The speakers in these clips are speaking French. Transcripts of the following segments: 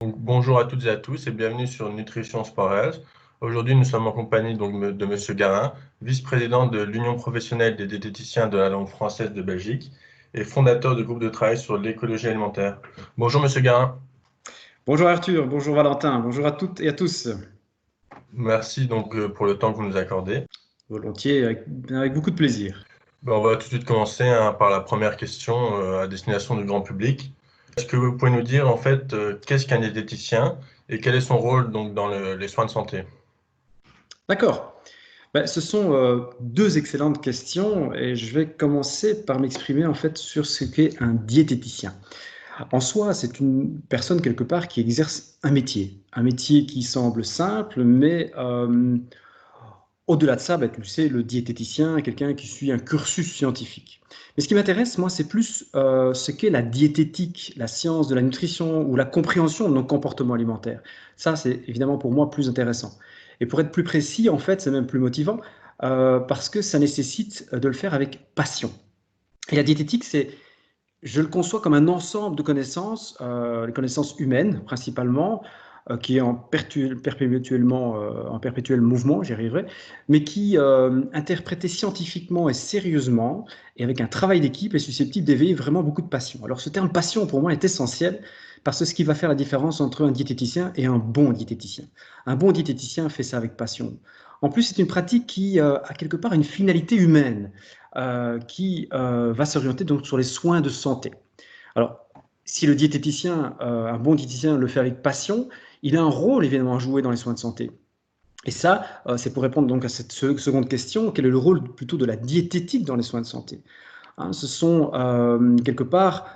Donc, bonjour à toutes et à tous et bienvenue sur Nutrition Sport Health. Aujourd'hui, nous sommes en compagnie de Monsieur Garin, vice-président de l'Union professionnelle des diététiciens de la langue française de Belgique et fondateur du groupe de travail sur l'écologie alimentaire. Bonjour Monsieur Garin, Bonjour Arthur, bonjour Valentin, bonjour à toutes et à tous. merci pour le temps que vous nous accordez. Volontiers, avec beaucoup de plaisir. On va tout de suite commencer par la première question à destination du grand public. Est-ce que vous pouvez nous dire en fait qu'est-ce qu'un diététicien et quel est son rôle donc dans les soins de santé? D'accord. Ce sont deux excellentes questions et je vais commencer par m'exprimer en fait sur ce qu'est un diététicien. En soi, c'est une personne quelque part qui exerce un métier qui semble simple, mais au-delà de ça, tu le sais, le diététicien est quelqu'un qui suit un cursus scientifique. Mais ce qui m'intéresse, moi, c'est plus ce qu'est la diététique, la science de la nutrition ou la compréhension de nos comportements alimentaires. Ça, c'est évidemment pour moi plus intéressant. Et pour être plus précis, en fait, c'est même plus motivant parce que ça nécessite de le faire avec passion. Et la diététique, je le conçois comme un ensemble de connaissances, les connaissances humaines principalement, qui est en perpétuel mouvement, j'y arriverai, mais qui, interprété scientifiquement et sérieusement, et avec un travail d'équipe, est susceptible d'éveiller vraiment beaucoup de passion. Alors ce terme passion, pour moi, est essentiel, parce que ce qui va faire la différence entre un diététicien et un bon diététicien. Un bon diététicien fait ça avec passion. En plus, c'est une pratique qui a quelque part une finalité humaine qui va s'orienter donc sur les soins de santé. Alors, si le diététicien, un bon diététicien le fait avec passion, il a un rôle évidemment à jouer dans les soins de santé. Et ça, c'est pour répondre donc à cette seconde question, quel est le rôle plutôt de la diététique dans les soins de santé? Hein, ce sont quelque part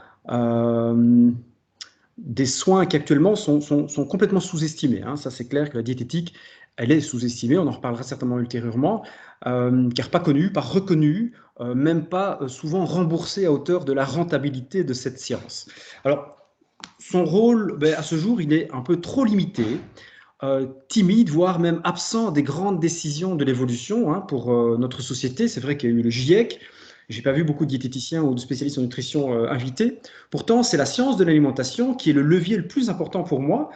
des soins qui actuellement sont complètement sous-estimés. Hein. Ça, c'est clair que la diététique, elle est sous-estimée, on en reparlera certainement ultérieurement, car pas connue, pas reconnue, même pas souvent remboursée à hauteur de la rentabilité de cette science. Alors, son rôle, à ce jour, il est un peu trop limité, timide, voire même absent des grandes décisions de l'évolution pour notre société. C'est vrai qu'il y a eu le GIEC, j'ai pas vu beaucoup de diététiciens ou de spécialistes en nutrition invités. Pourtant, c'est la science de l'alimentation qui est le levier le plus important pour moi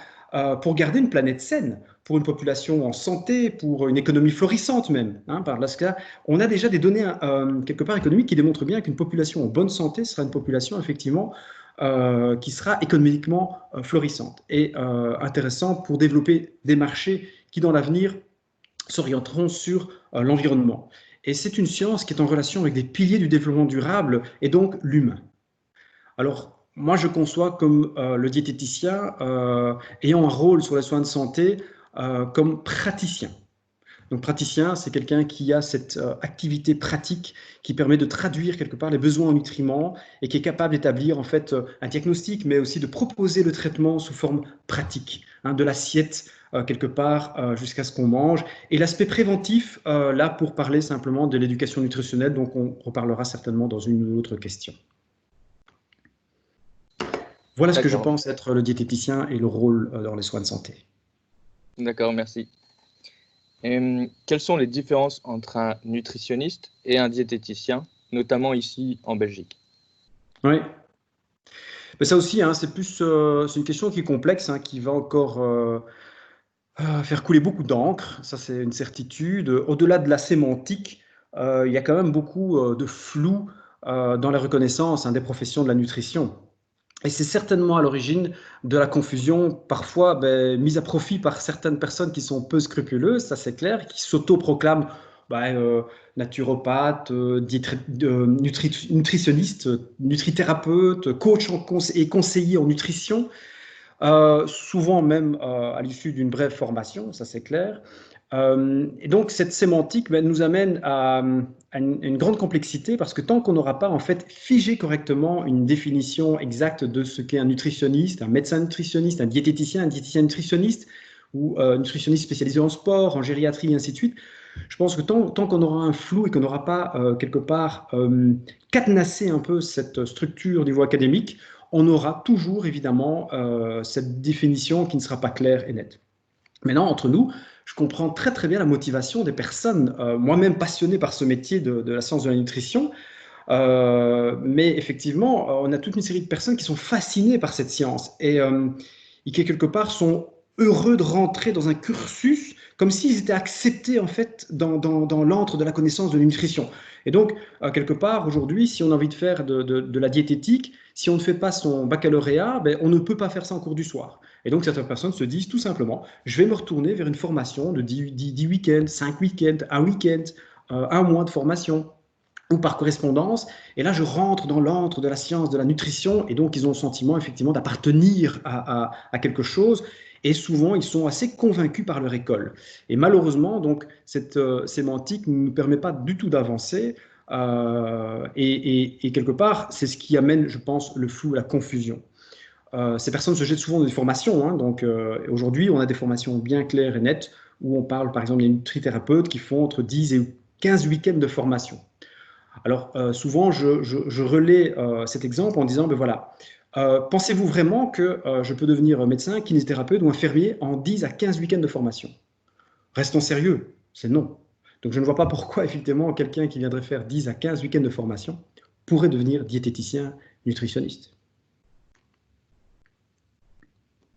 pour garder une planète saine, pour une population en santé, pour une économie florissante même. Par là, on a déjà des données quelque part économiques qui démontrent bien qu'une population en bonne santé sera une population effectivement qui sera économiquement florissante et intéressante pour développer des marchés qui, dans l'avenir, s'orienteront sur l'environnement. Et c'est une science qui est en relation avec des piliers du développement durable et donc l'humain. Alors, moi, je conçois comme le diététicien ayant un rôle sur les soins de santé comme praticien. Donc, praticien, c'est quelqu'un qui a cette activité pratique qui permet de traduire quelque part les besoins en nutriments et qui est capable d'établir en fait un diagnostic, mais aussi de proposer le traitement sous forme pratique, de l'assiette quelque part jusqu'à ce qu'on mange. Et l'aspect préventif, là, pour parler simplement de l'éducation nutritionnelle, donc on reparlera certainement dans une autre question. Voilà ce que je pense être le diététicien et le rôle dans les soins de santé. D'accord, merci. Quelles sont les différences entre un nutritionniste et un diététicien, notamment ici en Belgique? Oui. Mais ça aussi, c'est une question qui est complexe, qui va encore faire couler beaucoup d'encre. Ça, c'est une certitude. Au-delà de la sémantique, il y a quand même beaucoup de flou dans la reconnaissance des professions de la nutrition. Et c'est certainement à l'origine de la confusion, parfois mise à profit par certaines personnes qui sont peu scrupuleuses, ça c'est clair, qui s'autoproclament naturopathes, nutritionnistes, nutrithérapeutes, coach et conseillers en nutrition, souvent même à l'issue d'une brève formation, ça c'est clair. Et donc cette sémantique nous amène à une grande complexité parce que tant qu'on n'aura pas en fait figé correctement une définition exacte de ce qu'est un nutritionniste, un médecin nutritionniste, un diététicien nutritionniste ou nutritionniste spécialisé en sport, en gériatrie et ainsi de suite, je pense que tant qu'on aura un flou et qu'on n'aura pas quelque part cadenassé un peu cette structure au niveau académique, on aura toujours évidemment cette définition qui ne sera pas claire et nette. Maintenant, entre nous, je comprends très très bien la motivation des personnes, moi-même passionné par ce métier de la science de la nutrition, mais effectivement, on a toute une série de personnes qui sont fascinées par cette science. Et et qui quelque part sont heureux de rentrer dans un cursus comme s'ils étaient acceptés en fait dans l'antre de la connaissance de la nutrition. Et donc, quelque part, aujourd'hui, si on a envie de faire de la diététique, si on ne fait pas son baccalauréat, ben, on ne peut pas faire ça en cours du soir. Et donc, certaines personnes se disent tout simplement, je vais me retourner vers une formation de 10 week-ends, 5 week-ends, un week-end, un mois de formation, ou par correspondance. Et là, je rentre dans l'antre de la science de la nutrition, et donc ils ont le sentiment effectivement d'appartenir à quelque chose. Et souvent, ils sont assez convaincus par leur école. Et malheureusement, donc, cette sémantique ne nous permet pas du tout d'avancer. Et quelque part, c'est ce qui amène, je pense, le flou, la confusion. Ces personnes se jettent souvent dans des formations. Hein, donc, aujourd'hui, on a des formations bien claires et nettes où on parle, par exemple, des nutrithérapeutes qui font entre 10 et 15 week-ends de formation. Alors, souvent, je relais cet exemple en disant, ben voilà, pensez-vous vraiment que je peux devenir médecin, kinésithérapeute ou infirmier en 10 à 15 week-ends de formation? Restons sérieux, c'est non. Donc, je ne vois pas pourquoi, effectivement, quelqu'un qui viendrait faire 10 à 15 week-ends de formation pourrait devenir diététicien, nutritionniste.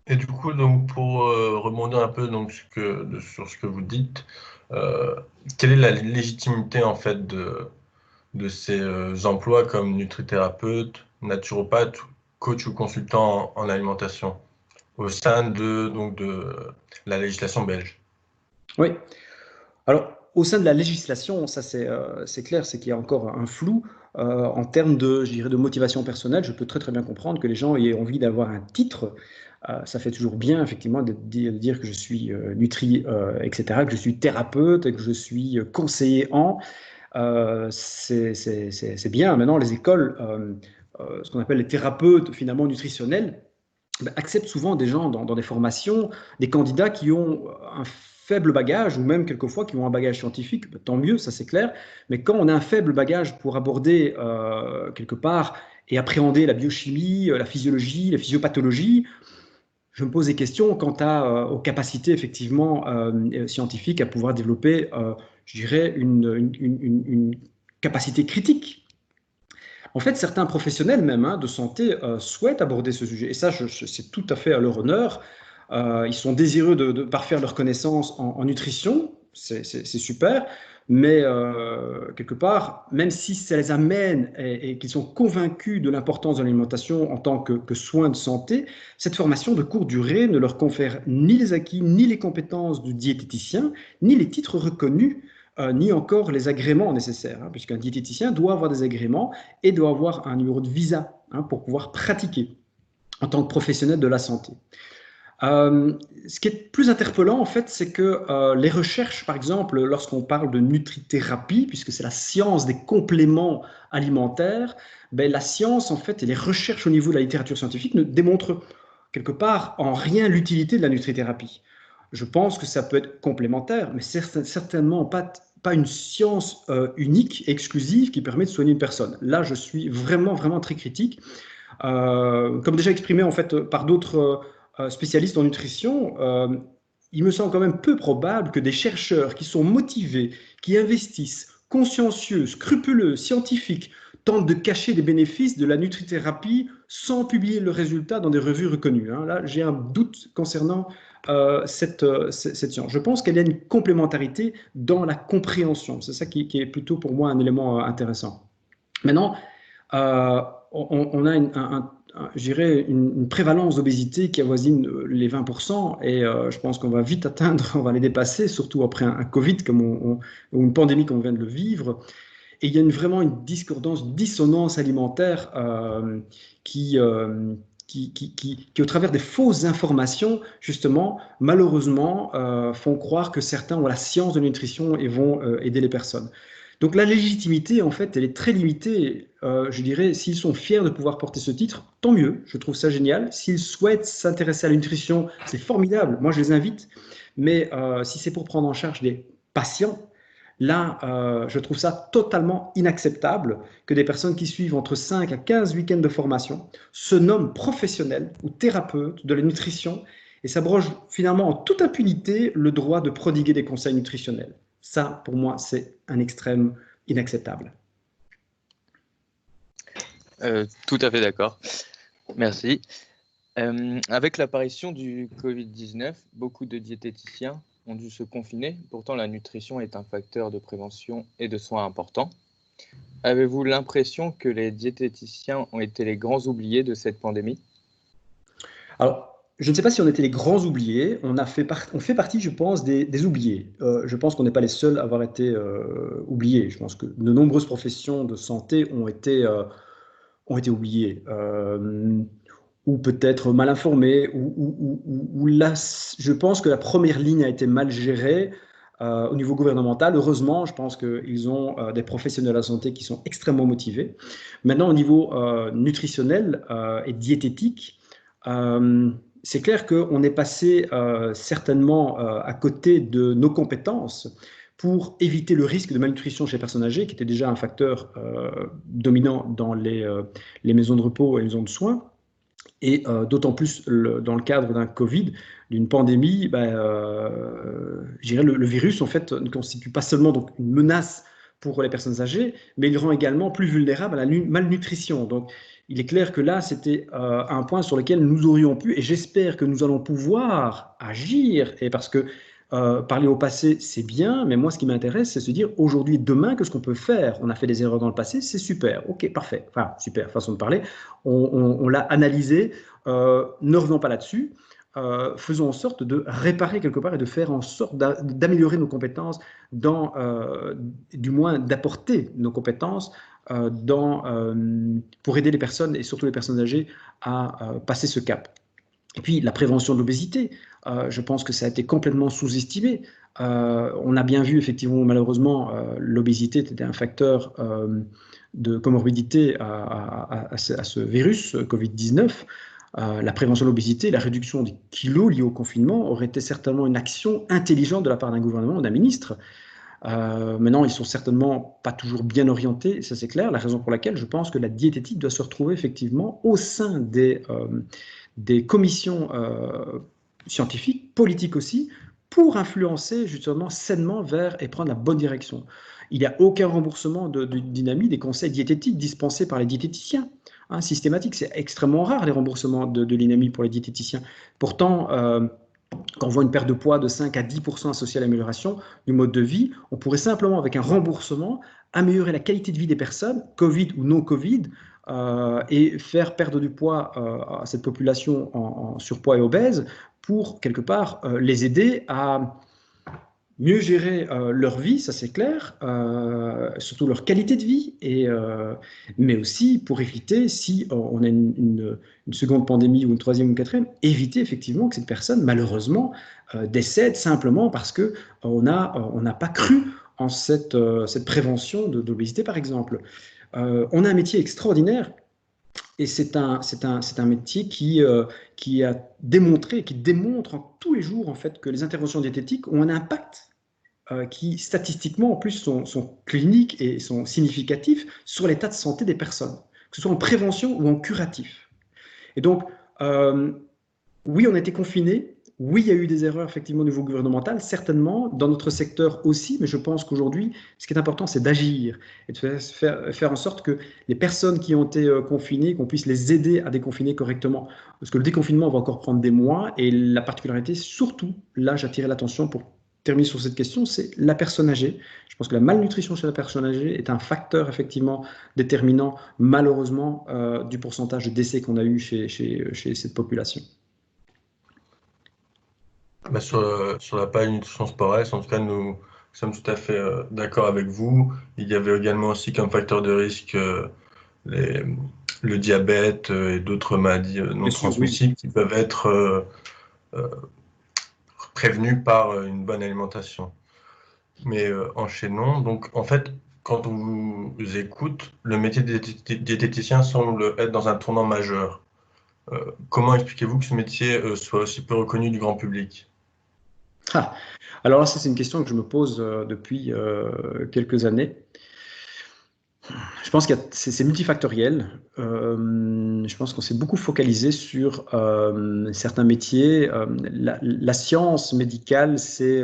Et du coup, donc, pour rebondir un peu donc, sur ce que vous dites, quelle est la légitimité en fait de ces emplois comme nutrithérapeute, naturopathe, coach ou consultant en alimentation au sein de la législation belge? Oui. Alors, au sein de la législation, ça c'est clair, c'est qu'il y a encore un flou en termes de, je dirais, de motivation personnelle. Je peux très très bien comprendre que les gens aient envie d'avoir un titre. Ça fait toujours bien, effectivement, de dire que je suis nutri, etc., que je suis thérapeute, et que je suis conseiller en. C'est bien. Maintenant, les écoles, ce qu'on appelle les thérapeutes finalement nutritionnels, ben, acceptent souvent des gens dans des formations, des candidats qui ont un faible bagage ou même quelquefois qui ont un bagage scientifique, ben, tant mieux, ça c'est clair. Mais quand on a un faible bagage pour aborder quelque part et appréhender la biochimie, la physiologie, la physiopathologie, je me pose des questions quant aux capacités effectivement scientifiques à pouvoir développer, je dirais, une capacité critique. En fait, certains professionnels même de santé souhaitent aborder ce sujet. Et ça, c'est tout à fait à leur honneur. Ils sont désireux de parfaire leurs connaissances en nutrition. C'est super. Mais quelque part, même si ça les amène et qu'ils sont convaincus de l'importance de l'alimentation en tant que soin de santé, cette formation de courte durée ne leur confère ni les acquis, ni les compétences du diététicien, ni les titres reconnus, ni encore les agréments nécessaires, hein, puisqu'un diététicien doit avoir des agréments et doit avoir un numéro de visa pour pouvoir pratiquer en tant que professionnel de la santé. Ce qui est plus interpellant, en fait, c'est que les recherches, par exemple, lorsqu'on parle de nutrithérapie, puisque c'est la science des compléments alimentaires, ben, la science, en fait, et les recherches au niveau de la littérature scientifique ne démontrent quelque part en rien l'utilité de la nutrithérapie. Je pense que ça peut être complémentaire, mais certainement pas une science unique, exclusive, qui permet de soigner une personne. Là, je suis vraiment, vraiment très critique. Comme déjà exprimé en fait par d'autres spécialistes en nutrition, il me semble quand même peu probable que des chercheurs qui sont motivés, qui investissent, consciencieux, scrupuleux, scientifiques, tentent de cacher les bénéfices de la nutrithérapie sans publier le résultat dans des revues reconnues. Hein. Là, j'ai un doute concernant cette science. Je pense qu'elle a une complémentarité dans la compréhension. C'est ça qui est plutôt pour moi un élément intéressant. Maintenant, on a je dirais une prévalence d'obésité qui avoisine les 20% et je pense qu'on va vite atteindre, on va les dépasser, surtout après un Covid ou une pandémie comme on vient de le vivre. Et il y a vraiment une discordance, une dissonance alimentaire qui, au travers des fausses informations, justement, malheureusement, font croire que certains ont la science de la nutrition et vont aider les personnes. Donc la légitimité, en fait, elle est très limitée. Je dirais, s'ils sont fiers de pouvoir porter ce titre, tant mieux, je trouve ça génial. S'ils souhaitent s'intéresser à la nutrition, c'est formidable, moi je les invite. Mais si c'est pour prendre en charge des patients, là, je trouve ça totalement inacceptable que des personnes qui suivent entre 5 à 15 week-ends de formation se nomment professionnels ou thérapeutes de la nutrition et s'abrogent finalement en toute impunité le droit de prodiguer des conseils nutritionnels. Ça, pour moi, c'est un extrême inacceptable. Tout à fait d'accord. Merci. Avec l'apparition du Covid-19, beaucoup de diététiciens ont dû se confiner. Pourtant, la nutrition est un facteur de prévention et de soins important. Avez-vous l'impression que les diététiciens ont été les grands oubliés de cette pandémie? Alors, je ne sais pas si on était les grands oubliés, on fait partie, je pense, des oubliés. Je pense qu'on n'est pas les seuls à avoir été oubliés. Je pense que de nombreuses professions de santé ont été oubliées, ou peut-être mal informées, ou là, je pense que la première ligne a été mal gérée. Au niveau gouvernemental, heureusement, je pense qu'ils ont des professionnels de la santé qui sont extrêmement motivés. Maintenant, au niveau nutritionnel et diététique, c'est clair qu'on est passé certainement à côté de nos compétences pour éviter le risque de malnutrition chez les personnes âgées, qui était déjà un facteur dominant dans les maisons de repos et les maisons de soins. Et d'autant plus dans le cadre d'un Covid, d'une pandémie, je dirais le virus en fait ne constitue pas seulement donc une menace pour les personnes âgées, mais il rend également plus vulnérables à la malnutrition. Donc, il est clair que là, c'était un point sur lequel nous aurions pu, et j'espère que nous allons pouvoir agir, et parce que parler au passé, c'est bien, mais moi, ce qui m'intéresse, c'est se dire aujourd'hui, demain, qu'est-ce qu'on peut faire? On a fait des erreurs dans le passé, c'est super, ok, parfait, enfin, super, façon de parler, on l'a analysé, ne revenons pas là-dessus, faisons en sorte de réparer quelque part et de faire en sorte d'améliorer nos compétences, du moins d'apporter nos compétences pour aider les personnes et surtout les personnes âgées à passer ce cap. Et puis la prévention de l'obésité, je pense que ça a été complètement sous-estimé. On a bien vu effectivement malheureusement l'obésité était un facteur de comorbidité à ce virus Covid-19. La prévention de l'obésité, la réduction des kilos liés au confinement aurait été certainement une action intelligente de la part d'un gouvernement ou d'un ministre. Maintenant, ils sont certainement pas toujours bien orientés, ça c'est clair, la raison pour laquelle je pense que la diététique doit se retrouver effectivement au sein des commissions scientifiques, politiques aussi, pour influencer justement sainement vers et prendre la bonne direction. Il n'y a aucun remboursement de dynamique des conseils diététiques dispensés par les diététiciens. Systématique, c'est extrêmement rare les remboursements de l'INAMI pour les diététiciens. Pourtant, quand on voit une perte de poids de 5 à 10% associée à l'amélioration du mode de vie, on pourrait simplement, avec un remboursement, améliorer la qualité de vie des personnes, Covid ou non Covid, et faire perdre du poids à cette population en surpoids et obèse pour, quelque part, les aider à mieux gérer leur vie, ça c'est clair, surtout leur qualité de vie, mais aussi pour éviter, si on a une seconde pandémie ou une troisième ou une quatrième, éviter effectivement que cette personne, malheureusement, décède simplement parce qu'on n'a pas cru en cette prévention de l'obésité, par exemple. On a un métier extraordinaire, et c'est un métier qui a démontré, qui démontre tous les jours en fait, que les interventions diététiques ont un impact qui statistiquement en plus sont cliniques et sont significatifs sur l'état de santé des personnes, que ce soit en prévention ou en curatif. Et donc, oui, on a été confinés, oui, il y a eu des erreurs effectivement au niveau gouvernemental, certainement, dans notre secteur aussi, mais je pense qu'aujourd'hui, ce qui est important, c'est d'agir et de faire en sorte que les personnes qui ont été confinées, qu'on puisse les aider à déconfiner correctement. Parce que le déconfinement va encore prendre des mois, et la particularité, surtout, là, j'attirais l'attention pour terminer sur cette question, c'est la personne âgée. Je pense que la malnutrition chez la personne âgée est un facteur effectivement déterminant, malheureusement, du pourcentage de décès qu'on a eu chez cette population. Sur la page nutrition sport-S, en tout cas, nous sommes tout à fait d'accord avec vous. Il y avait également aussi comme facteur de risque le diabète et d'autres maladies non transmissibles qui peuvent être prévenus par une bonne alimentation. Mais enchaînons. Donc, en fait, quand on vous écoute, le métier de diététicien semble être dans un tournant majeur. Comment expliquez-vous que ce métier soit aussi peu reconnu du grand public? Alors là, ça, c'est une question que je me pose depuis quelques années. Je pense que c'est multifactoriel. Je pense qu'on s'est beaucoup focalisé sur certains métiers. La science médicale s'est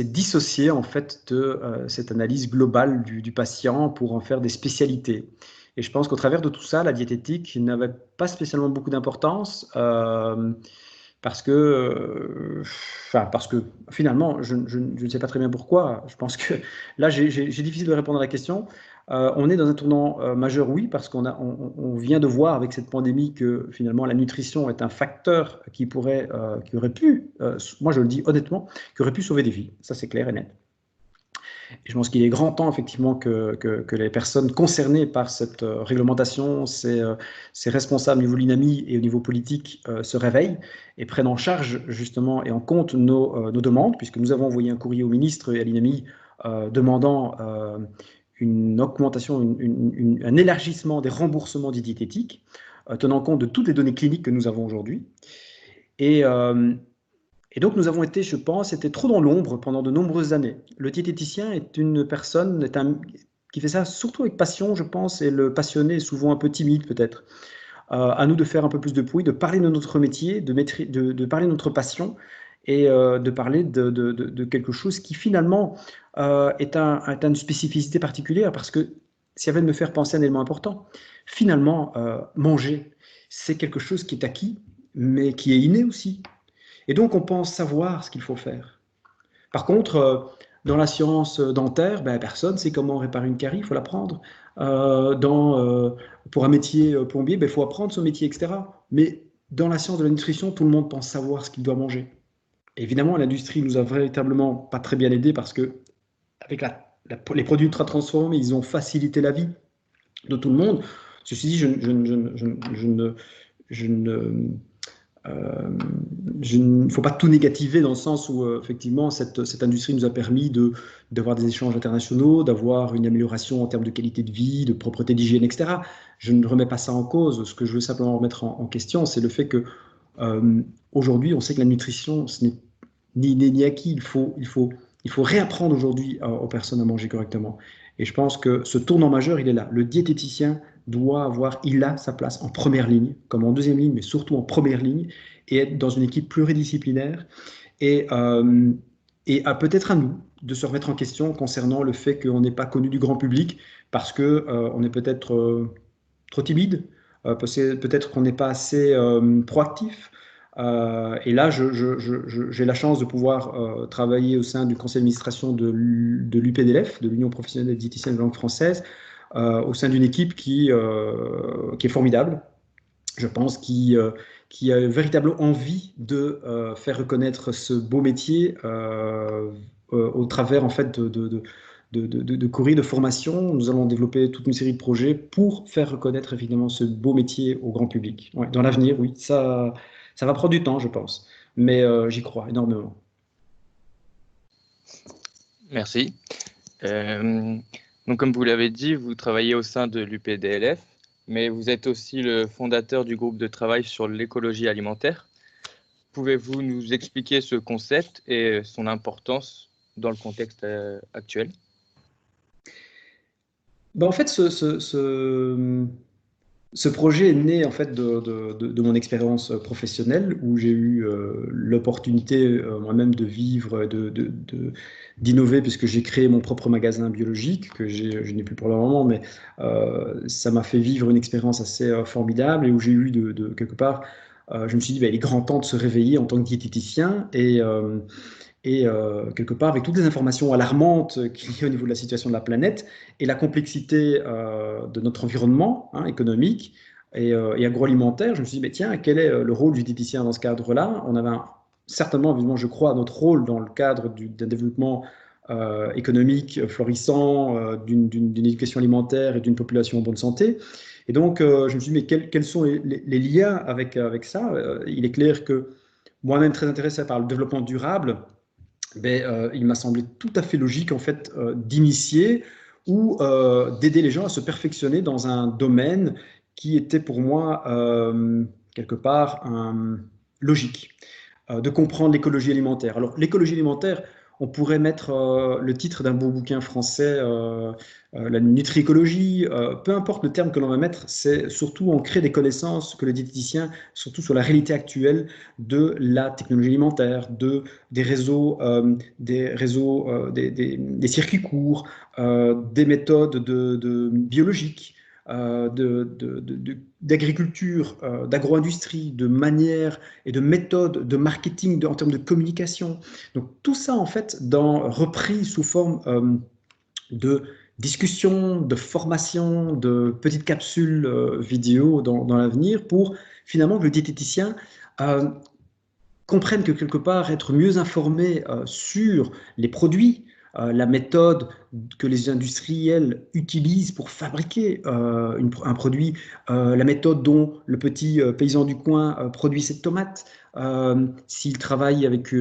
dissociée en fait de cette analyse globale du patient pour en faire des spécialités. Et je pense qu'au travers de tout ça, la diététique n'avait pas spécialement beaucoup d'importance parce que finalement, je ne sais pas très bien pourquoi. Je pense que là, j'ai difficile de répondre à la question. On est dans un tournant majeur, oui, parce on vient de voir avec cette pandémie que finalement la nutrition est un facteur qui aurait pu, moi je le dis honnêtement, qui aurait pu sauver des vies. Ça, c'est clair et net. Et je pense qu'il est grand temps effectivement que les personnes concernées par cette réglementation, ces responsables au niveau de l'INAMI et au niveau politique se réveillent et prennent en charge justement et en compte nos demandes, puisque nous avons envoyé un courrier au ministre et à l'INAMI demandant une augmentation, un élargissement des remboursements des diététiques, tenant compte de toutes les données cliniques que nous avons aujourd'hui. Et donc nous avons été, je pense, trop dans l'ombre pendant de nombreuses années. Le diététicien est une personne qui fait ça surtout avec passion, je pense, et le passionné est souvent un peu timide peut-être. À nous de faire un peu plus de bruit, de parler de notre métier, de parler de notre passion et de parler de quelque chose qui finalement est une spécificité particulière, parce que ça va me faire penser à un élément important. Finalement, manger, c'est quelque chose qui est acquis, mais qui est inné aussi. Et donc, on pense savoir ce qu'il faut faire. Par contre, dans la science dentaire, personne ne sait comment réparer une carie, il faut l'apprendre. Pour un métier plombier, il faut apprendre ce métier, etc. Mais dans la science de la nutrition, tout le monde pense savoir ce qu'il doit manger. Et évidemment, l'industrie nous a véritablement pas très bien aidés parce que, avec les produits ultra transformés, ils ont facilité la vie de tout le monde. Ceci dit, il ne faut pas tout négativer dans le sens où effectivement cette industrie nous a permis d'avoir des échanges internationaux, d'avoir une amélioration en termes de qualité de vie, de propreté d'hygiène, etc. Je ne remets pas ça en cause. Ce que je veux simplement remettre en question, c'est le fait que aujourd'hui, on sait que la nutrition, ce n'est ni acquis. Il faut réapprendre aujourd'hui aux personnes à manger correctement. Et je pense que ce tournant majeur, il est là. Le diététicien il a sa place en première ligne, comme en deuxième ligne, mais surtout en première ligne, et être dans une équipe pluridisciplinaire. Et peut-être à nous de se remettre en question concernant le fait qu'on n'est pas connu du grand public parce qu'on est peut-être trop timide, peut-être qu'on n'est pas assez proactif. Et là, j'ai la chance de pouvoir travailler au sein du conseil d'administration de l'UPDLF, de l'Union professionnelle des diététiciens de langue française, au sein d'une équipe qui est formidable, je pense, qui a véritablement envie de faire reconnaître ce beau métier au travers en fait de courriers de formation. Nous allons développer toute une série de projets pour faire reconnaître évidemment ce beau métier au grand public. Ouais, dans l'avenir, oui, ça va prendre du temps, je pense, mais j'y crois énormément. Merci. Donc, comme vous l'avez dit, vous travaillez au sein de l'UPDLF, mais vous êtes aussi le fondateur du groupe de travail sur l'écologie alimentaire. Pouvez-vous nous expliquer ce concept et son importance dans le contexte actuel? En fait, ce projet est né en fait de mon expérience professionnelle où j'ai eu l'opportunité moi-même de vivre, d'innover, puisque j'ai créé mon propre magasin biologique que je n'ai plus pour le moment, mais ça m'a fait vivre une expérience assez formidable et où j'ai eu quelque part, je me suis dit, il est grand temps de se réveiller en tant que diététicien et quelque part, avec toutes les informations alarmantes qu'il y a au niveau de la situation de la planète et la complexité de notre environnement économique et agroalimentaire, je me suis dit, tiens, quel est le rôle du diététicien dans ce cadre-là? On avait certainement, évidemment, je crois, notre rôle dans le cadre d'un développement économique florissant, d'une éducation alimentaire et d'une population en bonne santé. Et donc, je me suis dit, mais quels sont les liens avec ça? Il est clair que moi-même très intéressé par le développement durable, il m'a semblé tout à fait logique en fait d'initier ou d'aider les gens à se perfectionner dans un domaine qui était pour moi quelque part logique, de comprendre l'écologie alimentaire. Alors l'écologie alimentaire, on pourrait mettre le titre d'un beau bouquin français, la nutriécologie, peu importe le terme que l'on va mettre, c'est surtout ancrer des connaissances que le diététicien, surtout sur la réalité actuelle de la technologie alimentaire, des réseaux, des circuits courts, des méthodes biologiques, d'agriculture, d'agro-industrie, de manière et de méthode de marketing en termes de communication. Donc tout ça, en fait, repris sous forme de discussion, de formation, de petites capsules vidéo dans l'avenir pour finalement que le diététicien comprenne que quelque part être mieux informé sur les produits, la méthode que les industriels utilisent pour fabriquer un produit, la méthode dont le petit paysan du coin produit ses tomates, s'il travaille avec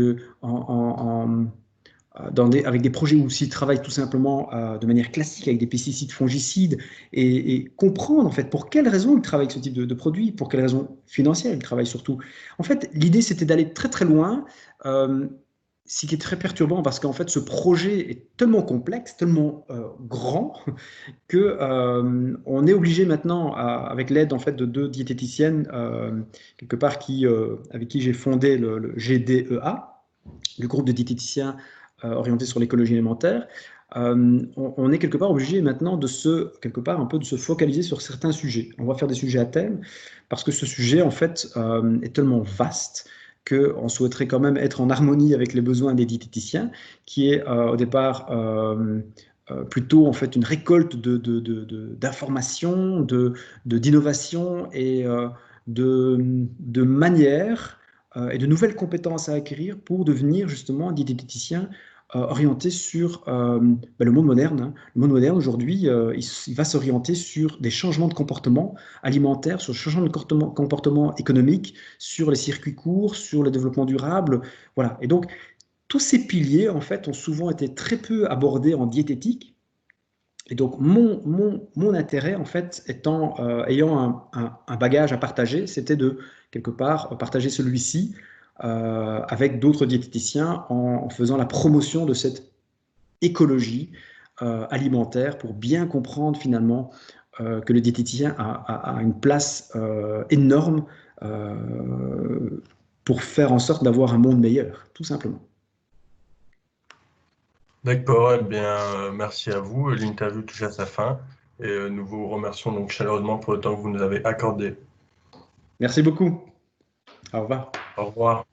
avec des projets où s'ils travaillent tout simplement de manière classique avec des pesticides, fongicides, et comprendre en fait pour quelles raisons ils travaillent avec ce type de produits, pour quelles raisons financières ils travaillent surtout. En fait, l'idée c'était d'aller très très loin, ce qui est très perturbant parce qu'en fait ce projet est tellement complexe, tellement grand que on est obligé maintenant, avec l'aide en fait de 2 diététiciennes quelque part avec qui j'ai fondé le GDEA, le groupe de diététiciens orienté sur l'écologie alimentaire, on est quelque part obligé maintenant quelque part un peu de se focaliser sur certains sujets. On va faire des sujets à thème parce que ce sujet en fait est tellement vaste qu'on souhaiterait quand même être en harmonie avec les besoins des diététiciens, qui est au départ plutôt en fait une récolte d'informations, d'innovations et de manières et de nouvelles compétences à acquérir pour devenir justement un diététicien orienté sur le monde moderne. Hein. Le monde moderne, aujourd'hui, il va s'orienter sur des changements de comportement alimentaire, sur le changement de comportement économique, sur les circuits courts, sur le développement durable. Voilà. Et donc, tous ces piliers, en fait, ont souvent été très peu abordés en diététique. Et donc, mon intérêt, en fait, ayant un bagage à partager, c'était de, quelque part, partager celui-ci avec d'autres diététiciens en faisant la promotion de cette écologie alimentaire pour bien comprendre finalement que le diététicien a une place énorme pour faire en sorte d'avoir un monde meilleur, tout simplement. D'accord, eh bien, merci à vous. L'interview touche à sa fin et nous vous remercions donc chaleureusement pour le temps que vous nous avez accordé. Merci beaucoup. Au revoir. Au revoir.